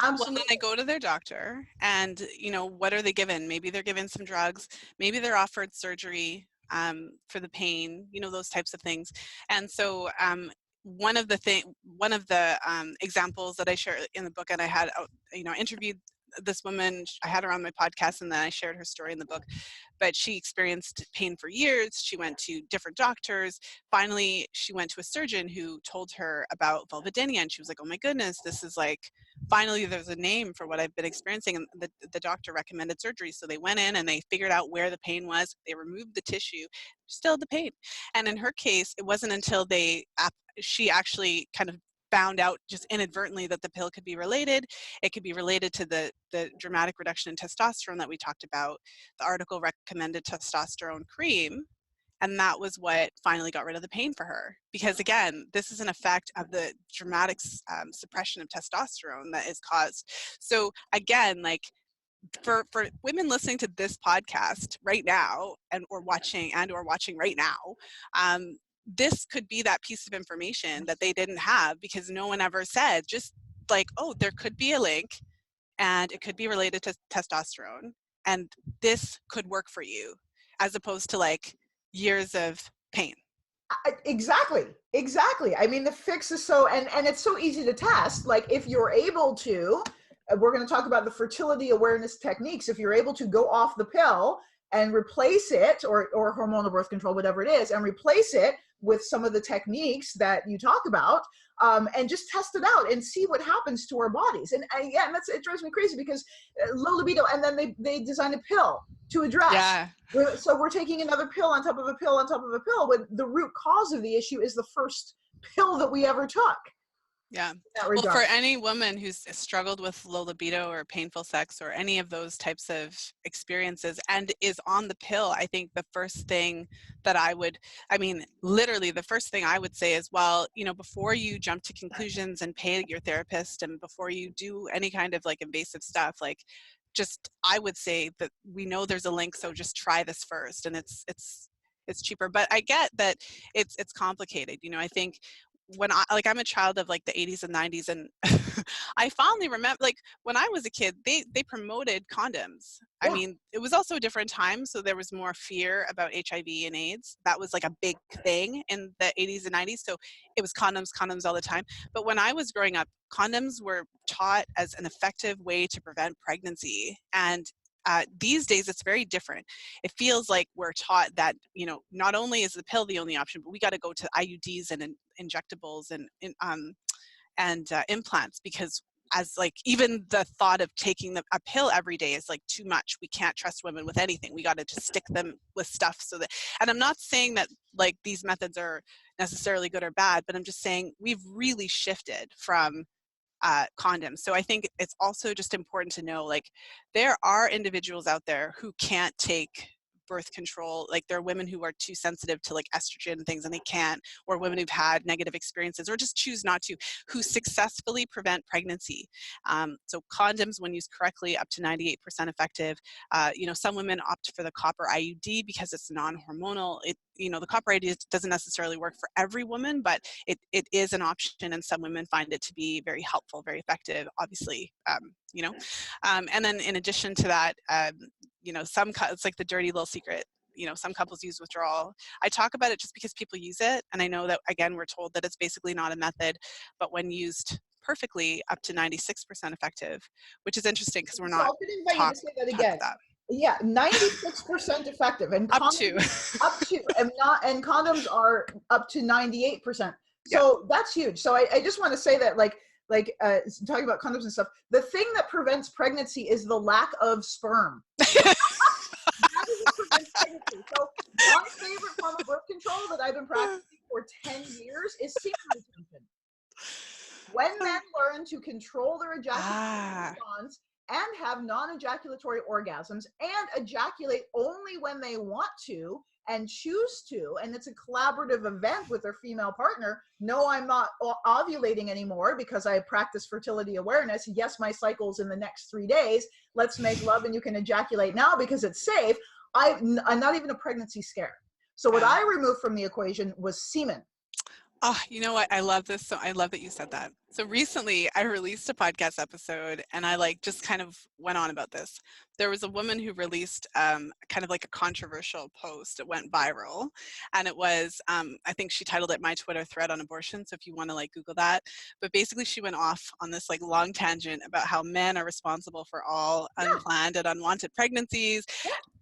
S1: Absolutely.
S2: Well, then they go to their doctor and, you know, what are they given? Maybe they're given some drugs, maybe they're offered surgery for the pain, you know, those types of things. And so one of the examples that I share in the book, and I had, you know, interviewed this woman, I had her on my podcast, and then I shared her story in the book, but she experienced pain for years. She went to different doctors. Finally, she went to a surgeon who told her about vulvodynia, and she was like, oh my goodness, this is like, finally there's a name for what I've been experiencing. And the doctor recommended surgery. So they went in and they figured out where the pain was. They removed the tissue, still the pain. And in her case, it wasn't until she actually kind of found out just inadvertently that the pill could be related. It could be related to the dramatic reduction in testosterone that we talked about. The article recommended testosterone cream, and that was what finally got rid of the pain for her. Because again, this is an effect of the dramatic suppression of testosterone that is caused. So again, like, for women listening to this podcast right now or watching right now, this could be that piece of information that they didn't have because no one ever said, just like, oh, there could be a link and it could be related to testosterone and this could work for you, as opposed to like years of pain.
S1: Exactly. I mean, the fix is so, and it's so easy to test. Like, if you're able to, we're going to talk about the fertility awareness techniques. If you're able to go off the pill and replace it, or hormonal birth control, whatever it is, and replace it with some of the techniques that you talk about, and just test it out and see what happens to our bodies. And again, it drives me crazy because low libido, and then they design a pill to address.
S2: Yeah.
S1: So we're taking another pill on top of a pill on top of a pill when the root cause of the issue is the first pill that we ever took.
S2: Yeah. Well, for any woman who's struggled with low libido or painful sex or any of those types of experiences and is on the pill, I think the first thing that literally the first thing I would say is, well, you know, before you jump to conclusions and pay your therapist and before you do any kind of like invasive stuff, like, just, I would say that we know there's a link, so just try this first, and it's cheaper. But I get that it's complicated. You know, I think when I'm a child of like the 80s and 90s, and I fondly remember, like, when I was a kid, they promoted condoms. Yeah. I mean, it was also a different time, so there was more fear about HIV and AIDS. That was like a big thing in the 80s and 90s, so it was condoms all the time. But when I was growing up, condoms were taught as an effective way to prevent pregnancy, and these days it's very different. It feels like we're taught that, you know, not only is the pill the only option, but we got to go to IUDs and injectables and implants, because as like even the thought of taking a pill every day is like too much. We can't trust women with anything. We got to just stick them with stuff so that, and I'm not saying that like these methods are necessarily good or bad, but I'm just saying we've really shifted from condoms. So I think it's also just important to know, like, there are individuals out there who can't take birth control. Like, there are women who are too sensitive to like estrogen and things and they can't, or women who've had negative experiences or just choose not to, who successfully prevent pregnancy. So condoms, when used correctly, up to 98% effective. You know, some women opt for the copper IUD because it's non-hormonal. You know, the copper IUD doesn't necessarily work for every woman, but it is an option, and some women find it to be very helpful, very effective, obviously, you know. And then in addition to that, you know, it's like the dirty little secret. You know, some couples use withdrawal. I talk about it just because people use it, and I know that, again, we're told that it's basically not a method, but when used perfectly, up to 96% effective, which is interesting because we're not
S1: talking about that. Yeah, 96% effective, and condoms, up to, and condoms are up to 98%. So that's huge. So I just want to say that, like talking about condoms and stuff, the thing that prevents pregnancy is the lack of sperm. That's favorite form of birth control that I've been practicing for 10 years is semen retention. When men learn to control their ejaculation response and have non-ejaculatory orgasms and ejaculate only when they want to and choose to, and it's a collaborative event with their female partner. No, I'm not ovulating anymore because I practice fertility awareness. Yes, my cycle's in the next 3 days. Let's make love and you can ejaculate now because it's safe. I'm not even a pregnancy scare. So what I removed from the equation was semen.
S2: Oh, you know what? I love this. So I love that you said that. So recently I released a podcast episode and I like just kind of went on about this. There was a woman who released kind of like a controversial post. It went viral and it was, I think she titled it My Twitter Thread on Abortion. So if you want to like Google that, but basically she went off on this like long tangent about how men are responsible for all unplanned and unwanted pregnancies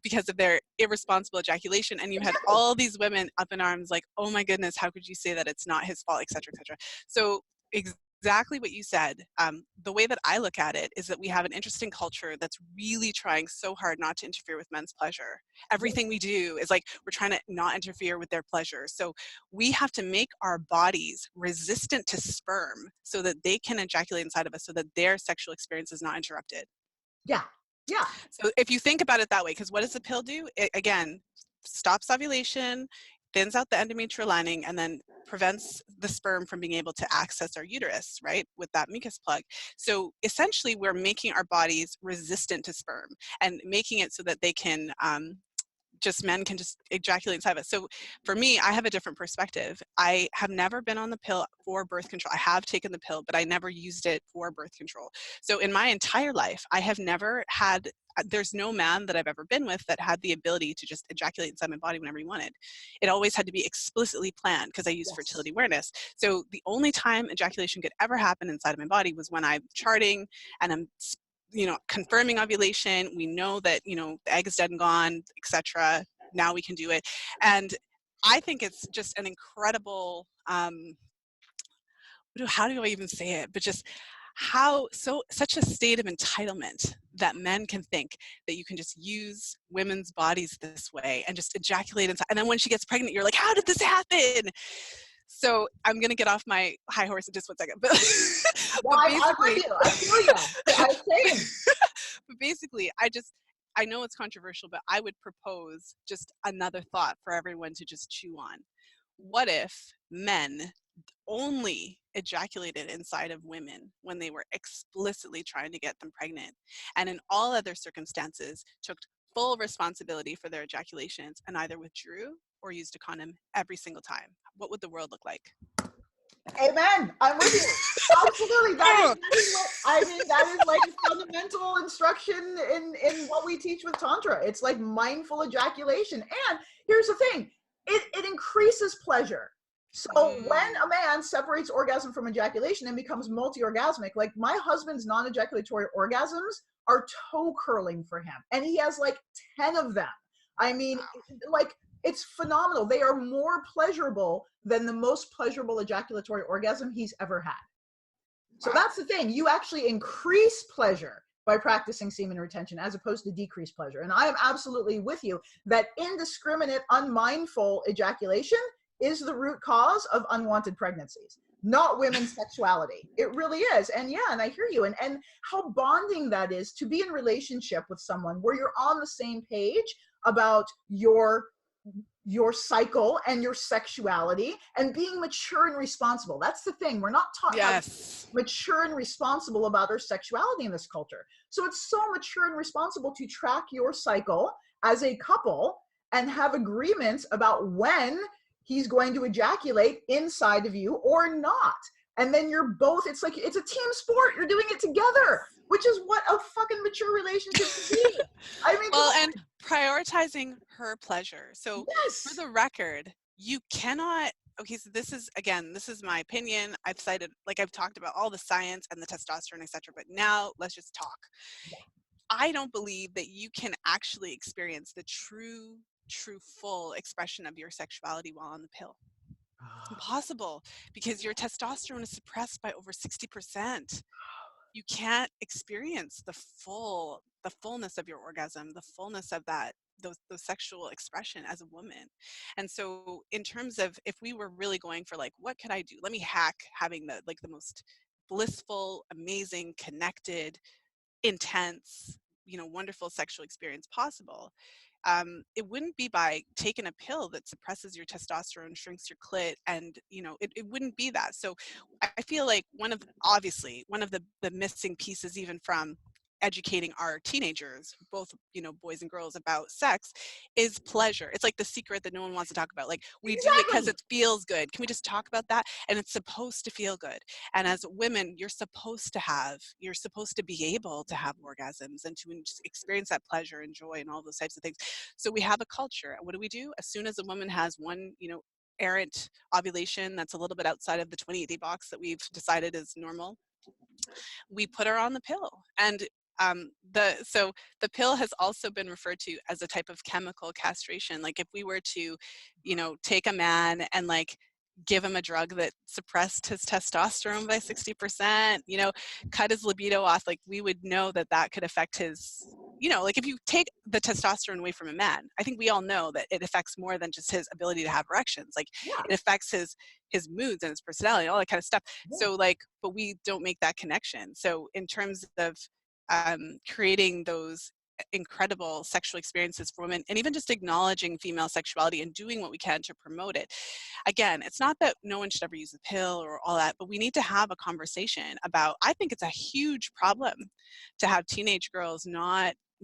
S2: because of their irresponsible ejaculation. And you had all these women up in arms like, oh my goodness, how could you say that it's not his fault, et cetera, et cetera. So exactly what you said. The way that I look at it is that we have an interesting culture that's really trying so hard not to interfere with men's pleasure. Everything we do is like, we're trying to not interfere with their pleasure. So we have to make our bodies resistant to sperm so that they can ejaculate inside of us so that their sexual experience is not interrupted.
S1: Yeah. Yeah.
S2: So if you think about it that way, because what does the pill do? It, again, stops ovulation, thins out the endometrial lining, and then prevents the sperm from being able to access our uterus, right, with that mucus plug. So essentially, we're making our bodies resistant to sperm and making it so that they can men can just ejaculate inside of us. So for me, I have a different perspective. I have never been on the pill for birth control. I have taken the pill, but I never used it for birth control. So in my entire life, I have never had, there's no man that I've ever been with that had the ability to just ejaculate inside my body whenever he wanted. It always had to be explicitly planned because I use fertility awareness. So the only time ejaculation could ever happen inside of my body was when I'm charting and I'm confirming ovulation. We know that, the egg is dead and gone, etc. Now we can do it. And I think it's just an incredible, how do I even say it? But just such a state of entitlement that men can think that you can just use women's bodies this way and just ejaculate inside. And then when she gets pregnant, you're like, how did this happen? So I'm going to get off my high horse in just 1 second. But,
S1: well, I'm with you. I feel you.
S2: But basically, I know it's controversial, but I would propose just another thought for everyone to just chew on. What if men only ejaculated inside of women when they were explicitly trying to get them pregnant, and in all other circumstances took full responsibility for their ejaculations and either withdrew or used a condom every single time? What would the world look like?
S1: Amen. I'm with you. Absolutely. That is like a fundamental instruction in what we teach with Tantra. It's like mindful ejaculation. And here's the thing, it increases pleasure. So when a man separates orgasm from ejaculation and becomes multi-orgasmic, like my husband's non-ejaculatory orgasms are toe curling for him. And he has like 10 of them. I mean, like, it's phenomenal. They are more pleasurable than the most pleasurable ejaculatory orgasm he's ever had. So that's the thing. You actually increase pleasure by practicing semen retention as opposed to decrease pleasure. And I am absolutely with you that indiscriminate, unmindful ejaculation is the root cause of unwanted pregnancies, not women's sexuality. It really is. And yeah, and I hear you. And how bonding that is to be in relationship with someone where you're on the same page about your cycle and your sexuality and being mature and responsible. That's the thing. We're not taught how to be mature and responsible about our sexuality in this culture. So it's so mature and responsible to track your cycle as a couple and have agreements about when he's going to ejaculate inside of you or not. And then you're both, it's like, it's a team sport. You're doing it together, which is what a fucking mature relationship should be. I mean,
S2: well, and prioritizing her pleasure. So for the record, you cannot, okay, so this is my opinion. I've talked about all the science and the testosterone, etc. But now let's just talk. I don't believe that you can actually experience the true, full expression of your sexuality while on the pill. Impossible, because your testosterone is suppressed by over 60%. You can't experience the full the fullness of your orgasm, the fullness of that, those sexual expression as a woman. And so in terms of if we were really going for like, what could I do? Let me hack having the most blissful, amazing, connected, intense, wonderful sexual experience possible. It wouldn't be by taking a pill that suppresses your testosterone, shrinks your clit, and it wouldn't be that. So I feel like obviously one of the missing pieces, even from educating our teenagers, both boys and girls, about sex, is pleasure. It's like the secret that no one wants to talk about. Like, we do it because it feels good. Can we just talk about that? And it's supposed to feel good. And as women, you're supposed to be able to have orgasms and to experience that pleasure and joy and all those types of things. So we have a culture. What do? As soon as a woman has one, errant ovulation that's a little bit outside of the 28-day box that we've decided is normal, we put her on the pill. And so the pill has also been referred to as a type of chemical castration. Like, if we were to, take a man and like give him a drug that suppressed his testosterone by 60%, cut his libido off, like, we would know that that could affect his, like, if you take the testosterone away from a man, I think we all know that it affects more than just his ability to have erections. Like, it affects his moods and his personality, all that kind of stuff. So like, but we don't make that connection. So in terms of creating those incredible sexual experiences for women, and even just acknowledging female sexuality and doing what we can to promote it. Again, it's not that no one should ever use a pill or all that, but we need to have a conversation about, I think it's a huge problem to have teenage girls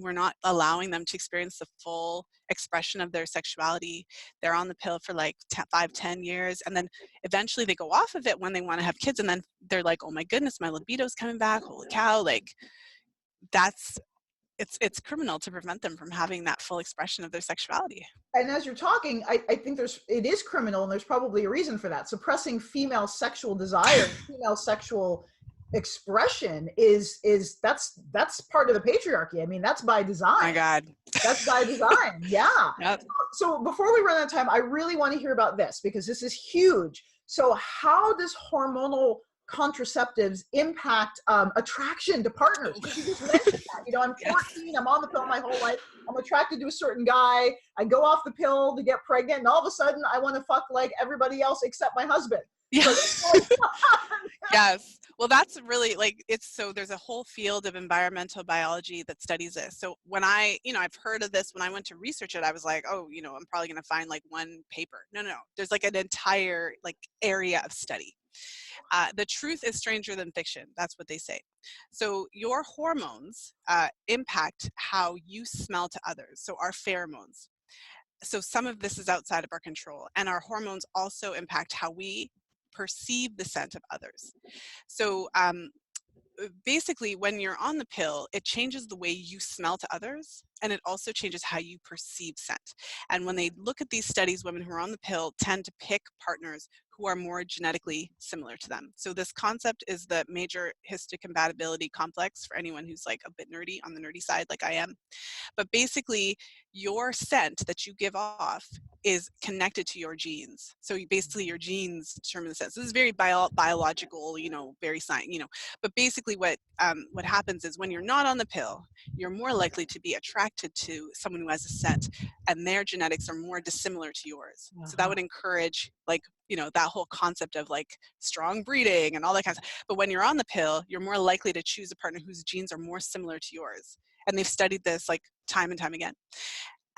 S2: we're not allowing them to experience the full expression of their sexuality. They're on the pill for like 5-10 years, and then eventually they go off of it when they want to have kids, and then they're like, oh my goodness, my libido's coming back, holy cow. Like, it's criminal to prevent them from having that full expression of their sexuality.
S1: And as you're talking, I think it is criminal, and there's probably a reason for that. Suppressing female sexual desire, female sexual expression that's part of the patriarchy. I mean, that's by design.
S2: My God.
S1: That's by design. Yeah.
S2: Yep.
S1: So before we run out of time, I really want to hear about this, because this is huge. So how does hormonal contraceptives impact attraction to partners? You just mentioned that. I'm 14, I'm on the pill my whole life, I'm attracted to a certain guy, I go off the pill to get pregnant, and all of a sudden I want to fuck like everybody else except my husband.
S2: Yes. Yes. Well, that's really like, there's a whole field of environmental biology that studies this. So when I've heard of this, when I went to research it, I was like, oh, I'm probably going to find like one paper. No. There's like an entire like area of study. The truth is stranger than fiction. That's what they say. So your hormones impact how you smell to others. So our pheromones. So some of this is outside of our control, and our hormones also impact how we perceive the scent of others. So basically, when you're on the pill, it changes the way you smell to others, and it also changes how you perceive scent. And when they look at these studies, women who are on the pill tend to pick partners who are more genetically similar to them. So this concept is the major histocompatibility complex, for anyone who's like a bit nerdy, on the nerdy side like I am. But basically, your scent that you give off is connected to your genes. So basically your genes determine the scent. So this is very biological, very science, but basically what happens is, when you're not on the pill, you're more likely to be attracted to someone who has a scent, and their genetics are more dissimilar to yours. So that would encourage like, that whole concept of like strong breeding and all that kind of stuff. But when you're on the pill, you're more likely to choose a partner whose genes are more similar to yours. And they've studied this like time and time again.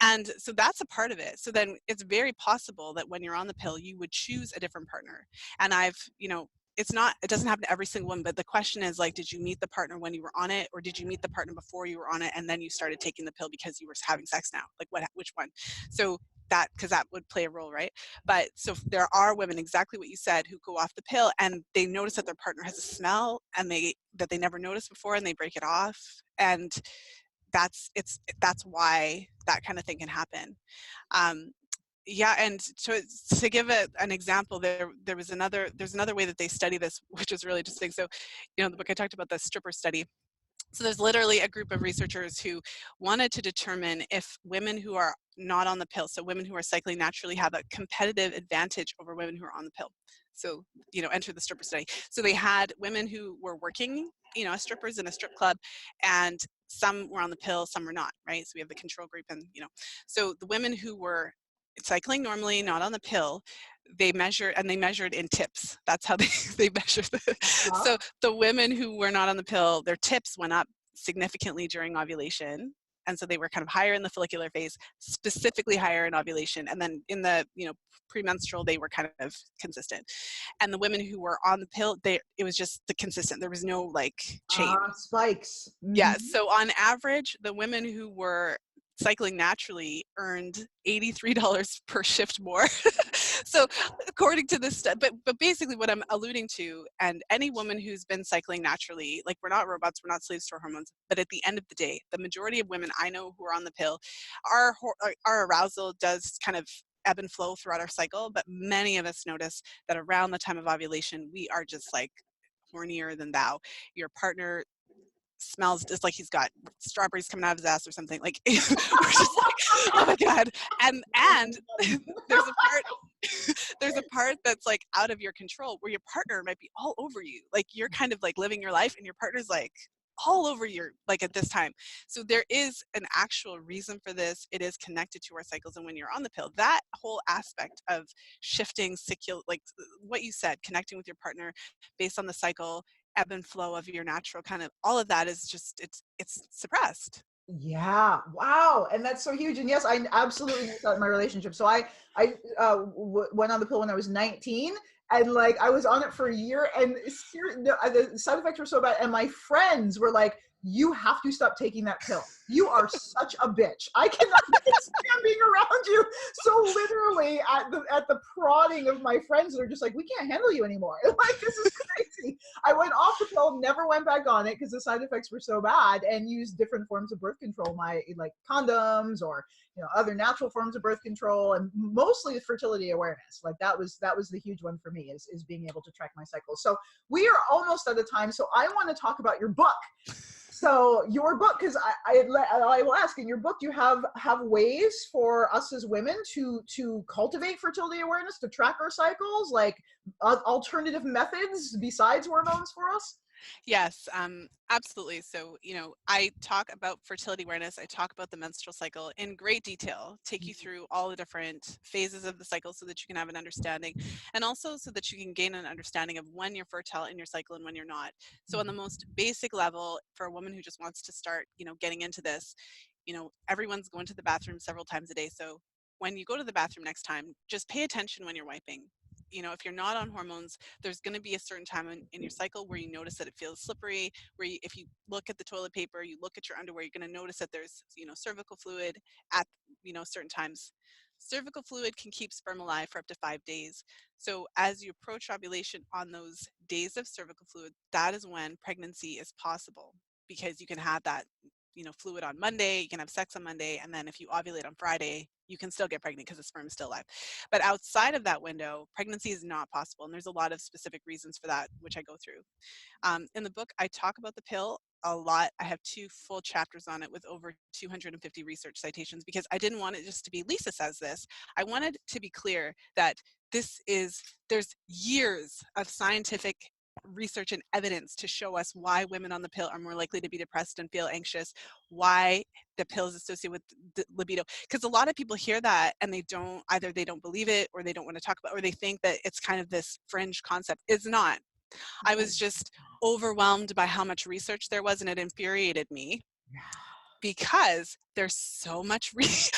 S2: And so that's a part of it. So then it's very possible that when you're on the pill, you would choose a different partner. And it doesn't happen to every single one, but the question is like, did you meet the partner when you were on it, or did you meet the partner before you were on it and then you started taking the pill because you were having sex now? Like which one? So because that would play a role, right? But so there are women, exactly what you said, who go off the pill and they notice that their partner has a smell and that they never noticed before, and they break it off. And that's why that kind of thing can happen. Yeah, and to give an example, there's another way that they study this, which is really interesting. So, the book I talked about, the stripper study. So there's literally a group of researchers who wanted to determine if women who are not on the pill, so women who are cycling naturally, have a competitive advantage over women who are on the pill. So, enter the stripper study. So they had women who were working, as strippers in a strip club, and some were on the pill, some were not, right? So we have the control group, and so the women who were cycling normally, not on the pill, they measured in tips. That's how they measure so the women who were not on the pill, their tips went up significantly during ovulation. And so they were kind of higher in the follicular phase, specifically higher in ovulation. And then in the, premenstrual, they were kind of consistent. And the women who were on the pill, it was just the consistent. There was no like change.
S1: Spikes.
S2: Yeah. So on average, the women who were cycling naturally earned $83 per shift more. So according to this study, but basically what I'm alluding to, and any woman who's been cycling naturally, like, we're not robots, we're not slaves to our hormones, but at the end of the day, the majority of women I know who are on the pill, our arousal does kind of ebb and flow throughout our cycle, but many of us notice that around the time of ovulation, we are just like hornier than thou. Your partner smells just like he's got strawberries coming out of his ass or something. Like, we're just like, oh my God. And there's a part that's like out of your control, where your partner might be all over you. Like, you're kind of like living your life and your partner's like all over your, like, at this time. So there is an actual reason for this. It is connected to our cycles. And when you're on the pill, that whole aspect of shifting like what you said, connecting with your partner based on the cycle, ebb and flow of your natural kind of, all of that is just, it's suppressed.
S1: Yeah. Wow. And that's so huge. And yes, I absolutely missed out in my relationship. So I went on the pill when I was 19, and like I was on it for a year, and the side effects were so bad. And my friends were like, "You have to stop taking that pill. You are such a bitch. I cannot stand being around you." So literally at the prodding of my friends, they're just like, "We can't handle you anymore." Like, this is crazy. I went off the pill, never went back on it because the side effects were so bad, and used different forms of birth control, like condoms, or other natural forms of birth control, and mostly fertility awareness. Like, that was the huge one for me, is being able to track my cycles. So we are almost out of time. So I want to talk about your book. So your book, because I will ask, in your book, do you have ways for us as women to cultivate fertility awareness, to track our cycles, like alternative methods besides hormones for us?
S2: Yes, absolutely. So, I talk about fertility awareness. I talk about the menstrual cycle in great detail, take you through all the different phases of the cycle so that you can have an understanding, and also so that you can gain an understanding of when you're fertile in your cycle and when you're not. So on the most basic level, for a woman who just wants to start, getting into this, everyone's going to the bathroom several times a day. So when you go to the bathroom next time, just pay attention when you're wiping. If you're not on hormones, there's going to be a certain time in your cycle where you notice that it feels slippery, where if you look at the toilet paper, you look at your underwear, you're going to notice that there's, cervical fluid at, certain times. Cervical fluid can keep sperm alive for up to 5 days. So as you approach ovulation on those days of cervical fluid, that is when pregnancy is possible, because you can have that, fluid on Monday, you can have sex on Monday, and then if you ovulate on Friday, you can still get pregnant because the sperm is still alive. But outside of that window, pregnancy is not possible. And there's a lot of specific reasons for that, which I go through. In the book, I talk about the pill a lot. I have 2 full chapters on it with over 250 research citations, because I didn't want it just to be Lisa says this. I wanted to be clear that there's years of scientific research and evidence to show us why women on the pill are more likely to be depressed and feel anxious, why the pill is associated with the libido. Because a lot of people hear that and they don't believe it, or they don't want to talk about, or they think that it's kind of this fringe concept. It's not. I was just overwhelmed by how much research there was, and it infuriated me, because there's so much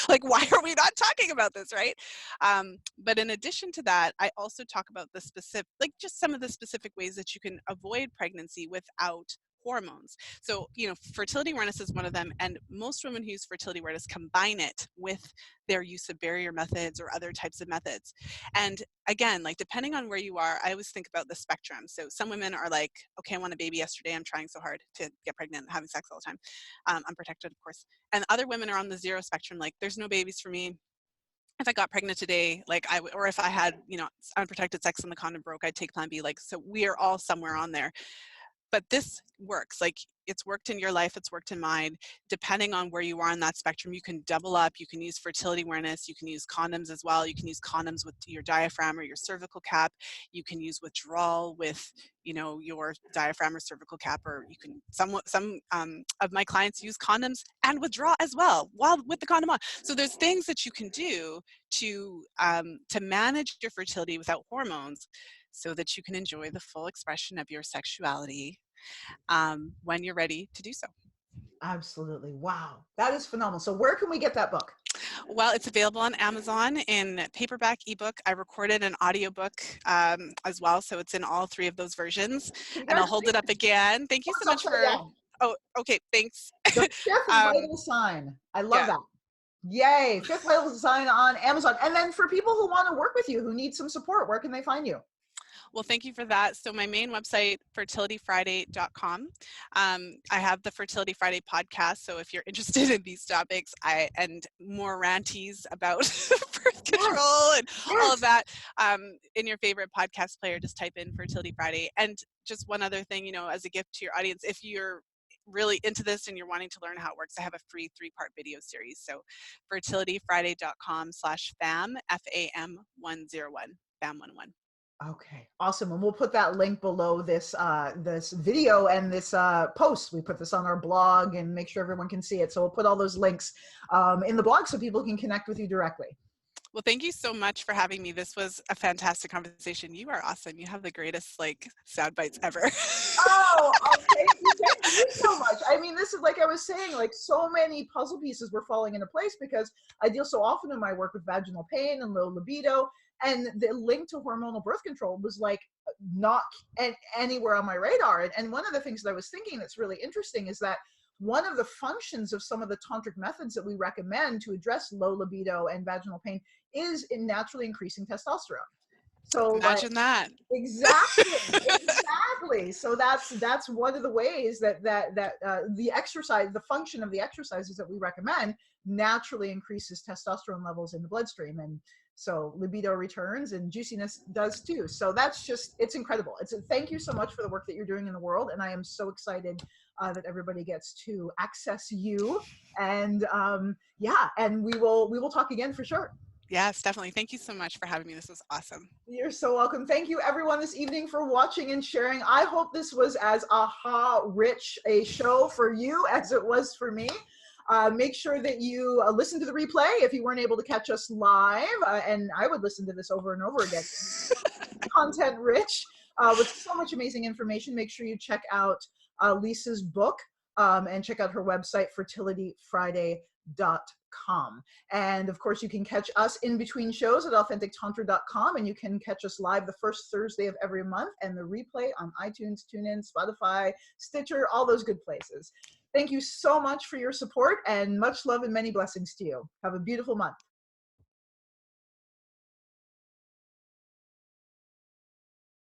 S2: like, why are we not talking about this, right? But in addition to that, I also talk about the specific, like, just some of the specific ways that you can avoid pregnancy without hormones. So, fertility awareness is one of them, and most women who use fertility awareness combine it with their use of barrier methods or other types of methods. And again, like, depending on where you are, I always think about the spectrum. So some women are like, okay, I want a baby yesterday, I'm trying so hard to get pregnant, having sex all the time, unprotected, of course. And other women are on the 0 spectrum, like, there's no babies for me. If I got pregnant today, like, or if I had, unprotected sex and the condom broke, I'd take plan B. Like, so we are all somewhere on there. But this works. Like, it's worked in your life, it's worked in mine. Depending on where you are on that spectrum, you can double up. You can use fertility awareness. You can use condoms as well. You can use condoms with your diaphragm or your cervical cap. You can use withdrawal with, you know, your diaphragm or cervical cap, or you can, some of my clients use condoms and withdraw as well while with the condom on. So there's things that you can do to manage your fertility without hormones, so that you can enjoy the full expression of your sexuality when you're ready to do so.
S1: Absolutely. Wow. That is phenomenal. So where can we get that book?
S2: Well, it's available on Amazon in paperback, ebook. I recorded an audiobook as well, so it's in all 3 of those versions. And I'll hold it up again. Thank you so much for, oh, okay, thanks.
S1: The 5th vital sign. I love that. Yay. 5th vital sign on Amazon. And then for people who want to work with you, who need some support, where can they find you?
S2: Well, thank you for that. So my main website, fertilityfriday.com. I have the Fertility Friday podcast. So if you're interested in these topics and more ranties about birth control and all of that, in your favorite podcast player, just type in Fertility Friday. And just one other thing, you know, as a gift to your audience, if you're really into this and you're wanting to learn how it works, I have a free 3-part video series. So fertilityfriday.com/FAM, FAM101, FAM101.
S1: Okay, awesome. And we'll put that link below this this video and this post. We put this on our blog and make sure everyone can see it. So we'll put all those links in the blog so people can connect with you directly.
S2: Well, thank you so much for having me. This was a fantastic conversation. You are awesome. You have the greatest sound bites ever.
S1: Oh, thank you so much. I mean, this is, like I was saying, like so many puzzle pieces were falling into place because I deal so often in my work with vaginal pain and low libido. And the link to hormonal birth control was like not anywhere on my radar. And one of the things that I was thinking that's really interesting is that one of the functions of some of the tantric methods that we recommend to address low libido and vaginal pain is in naturally increasing testosterone. So
S2: imagine that.
S1: Exactly. So that's one of the ways that the exercise, the function of the exercises that we recommend naturally increases testosterone levels in the bloodstream. And so libido returns and juiciness does too. So that's just, it's incredible. Thank you so much for the work that you're doing in the world. And I am so excited that everybody gets to access you. And yeah, and we will talk again for sure.
S2: Yes, definitely. Thank you so much for having me. This was awesome.
S1: You're so welcome. Thank you everyone this evening for watching and sharing. I hope this was as aha-rich a show for you as it was for me. Make sure that you listen to the replay if you weren't able to catch us live. And I would listen to this over and over again. Content rich with so much amazing information. Make sure you check out Lisa's book and check out her website, fertilityfriday.com. And of course, you can catch us in between shows at authentictantra.com, and you can catch us live the first Thursday of every month, and the replay on iTunes, TuneIn, Spotify, Stitcher, all those good places. Thank you so much for your support, and much love and many blessings to you. Have a beautiful month.